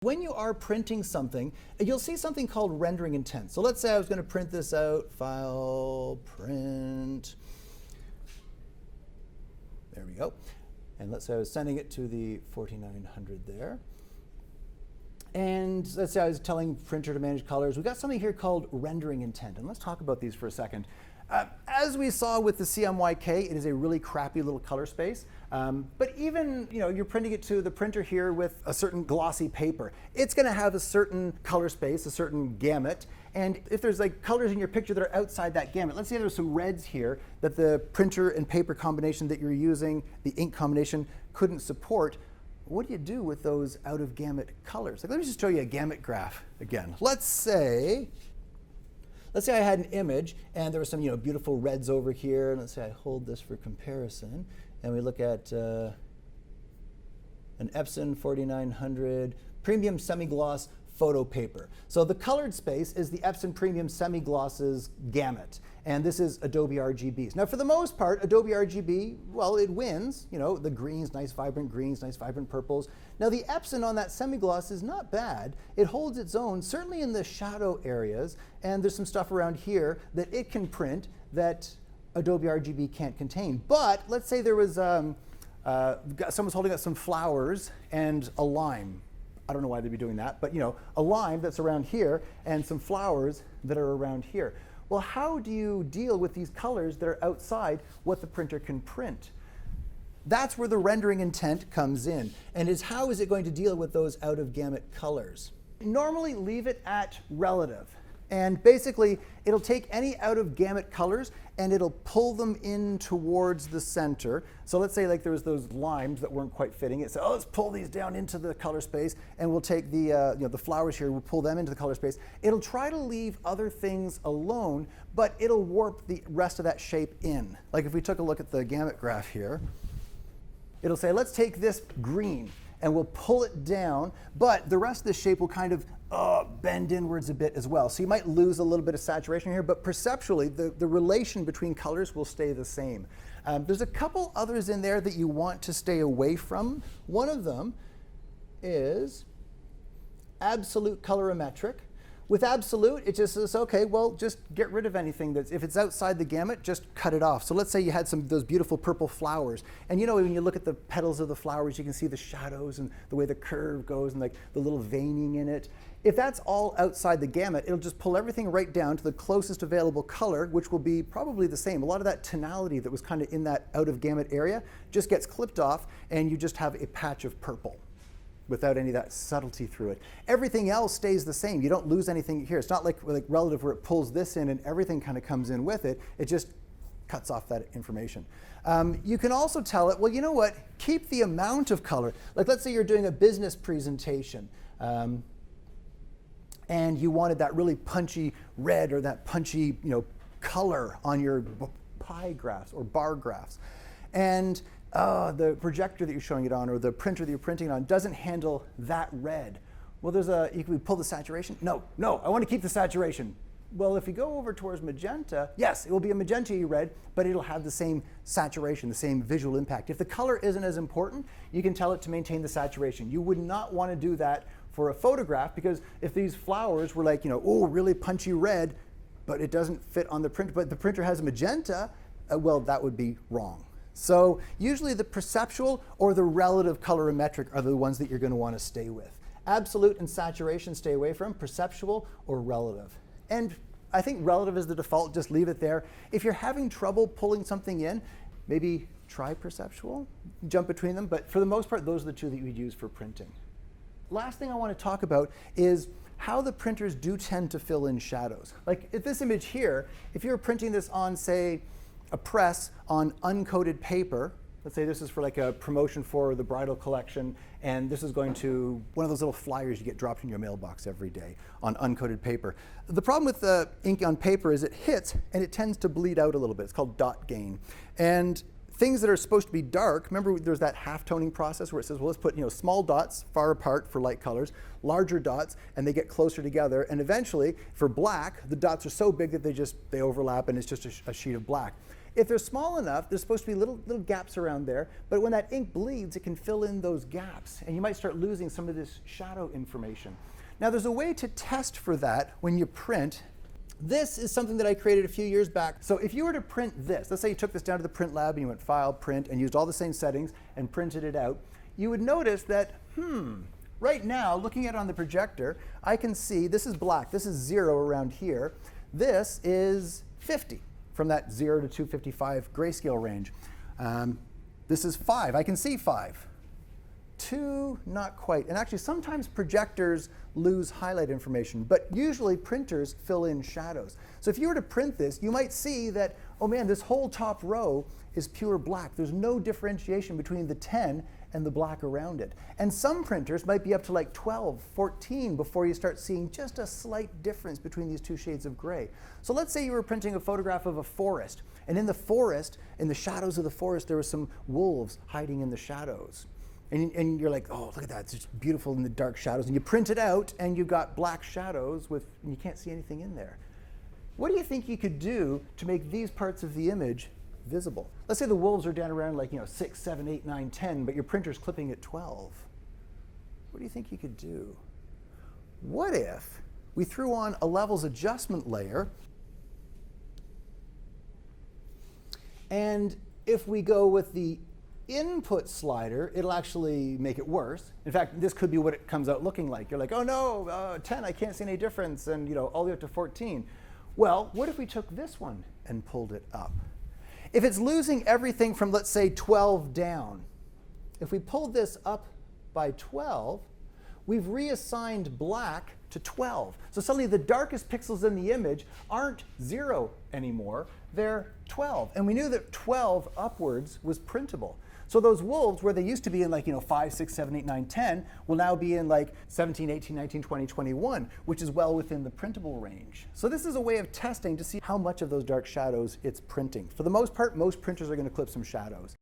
When you are printing something, you'll see something called rendering intent. So let's say I was going to print this out, file, print. There we go. And let's say I was sending it to the 4900 there. And let's say I was telling printer to manage colors. We've got something here called rendering intent. And let's talk about these for a second. As we saw with the CMYK, it is a really crappy little color space. But even, you're printing it to the printer here with a certain glossy paper. It's going to have a certain color space, a certain gamut. And if there's like colors in your picture that are outside that gamut, let's say there's some reds here that the printer and paper combination that you're using, the ink combination, couldn't support. What do you do with those out-of-gamut colors? Like, let me just show you a gamut graph again. Let's say I had an image and there were some beautiful reds over here. And let's say I hold this for comparison. And we look at an Epson 4900 premium semi-gloss photo paper. So the colored space is the Epson Premium Semi-Gloss's gamut. And this is Adobe RGBs. Now, for the most part, Adobe RGB, well, it wins. The greens, nice vibrant greens, nice vibrant purples. Now, the Epson on that semi-gloss is not bad. It holds its own, certainly in the shadow areas. And there's some stuff around here that it can print that Adobe RGB can't contain. But let's say there was, someone's holding up some flowers and a lime. I don't know why they'd be doing that, but a lime that's around here and some flowers that are around here. Well, how do you deal with these colors that are outside what the printer can print? That's where the rendering intent comes in, and how is it going to deal with those out-of-gamut colors? Normally leave it at relative. And basically, it'll take any out-of-gamut colors and it'll pull them in towards the center. So let's say like there was those limes that weren't quite fitting. It said, oh, let's pull these down into the color space, and we'll take the the flowers here, we'll pull them into the color space. It'll try to leave other things alone, but it'll warp the rest of that shape in. Like if we took a look at the gamut graph here, it'll say, let's take this green and we'll pull it down, but the rest of the shape will kind of bend inwards a bit as well. So you might lose a little bit of saturation here, but perceptually, the relation between colors will stay the same. There's a couple others in there that you want to stay away from. One of them is absolute colorimetric. With absolute, it just says, okay, well, just get rid of anything if it's outside the gamut, just cut it off. So let's say you had some of those beautiful purple flowers. And when you look at the petals of the flowers, you can see the shadows and the way the curve goes and like the little veining in it. If that's all outside the gamut, it'll just pull everything right down to the closest available color, which will be probably the same. A lot of that tonality that was kind of in that out-of-gamut area just gets clipped off, and you just have a patch of purple without any of that subtlety through it. Everything else stays the same. You don't lose anything here. It's not like relative where it pulls this in and everything kind of comes in with it. It just cuts off that information. You can also tell it, well, you know what? Keep the amount of color. Like let's say you're doing a business presentation and you wanted that really punchy red or that punchy color on your pie graphs or bar graphs. And the projector that you're showing it on or the printer that you're printing it on doesn't handle that red. Well, you can pull the saturation. No, I want to keep the saturation. Well, if you go over towards magenta, yes, it will be a magenta red, but it'll have the same saturation, the same visual impact. If the color isn't as important, you can tell it to maintain the saturation. You would not want to do that for a photograph, because if these flowers were like, really punchy red, but it doesn't fit on the printer, but the printer has a magenta, well, that would be wrong. So usually the perceptual or the relative colorimetric are the ones that you're going to want to stay with. Absolute and saturation stay away from, perceptual or relative. And I think relative is the default, just leave it there. If you're having trouble pulling something in, maybe try perceptual, jump between them, but for the most part, those are the two that you would use for printing. Last thing I want to talk about is how the printers do tend to fill in shadows. Like if this image here, if you're printing this on, say, a press on uncoated paper, let's say this is for like a promotion for the bridal collection, and this is going to one of those little flyers you get dropped in your mailbox every day on uncoated paper. The problem with the ink on paper is it hits and it tends to bleed out a little bit. It's called dot gain. And things that are supposed to be dark, remember there's that half-toning process where it says, well, let's put small dots far apart for light colors, larger dots, and they get closer together. And eventually, for black, the dots are so big that they overlap and it's just a sheet of black. If they're small enough, there's supposed to be little gaps around there, but when that ink bleeds, it can fill in those gaps, and you might start losing some of this shadow information. Now, there's a way to test for that when you print. This is something that I created a few years back. So if you were to print this, let's say you took this down to the print lab and you went File, Print, and used all the same settings and printed it out, you would notice that, right now, looking at it on the projector, I can see this is black, this is 0 around here. This is 50 from that 0 to 255 grayscale range. This is 5, I can see 5. 2, not quite. And actually, sometimes projectors lose highlight information, but usually printers fill in shadows. So if you were to print this, you might see that, oh man, this whole top row is pure black. There's no differentiation between the 10 and the black around it. And some printers might be up to like 12, 14 before you start seeing just a slight difference between these two shades of gray. So let's say you were printing a photograph of a forest, and in the forest, in the shadows of the forest, there were some wolves hiding in the shadows. And you're like, oh, look at that, it's just beautiful in the dark shadows. And you print it out, and you've got black shadows, and you can't see anything in there. What do you think you could do to make these parts of the image visible? Let's say the wolves are down around like 6, 7, 8, 9, 10, but your printer's clipping at 12. What do you think you could do? What if we threw on a levels adjustment layer, and if we go with the input slider, it'll actually make it worse. In fact, this could be what it comes out looking like. You're like, oh no, 10, I can't see any difference, and all the way up to 14. Well, what if we took this one and pulled it up? If it's losing everything from, let's say, 12 down, if we pulled this up by 12, we've reassigned black to 12. So suddenly the darkest pixels in the image aren't 0 anymore, they're 12. And we knew that 12 upwards was printable. So those wolves, where they used to be in like 5, 6, 7, 8, 9, 10, will now be in like 17, 18, 19, 20, 21, which is well within the printable range. So this is a way of testing to see how much of those dark shadows it's printing. For the most part, most printers are going to clip some shadows.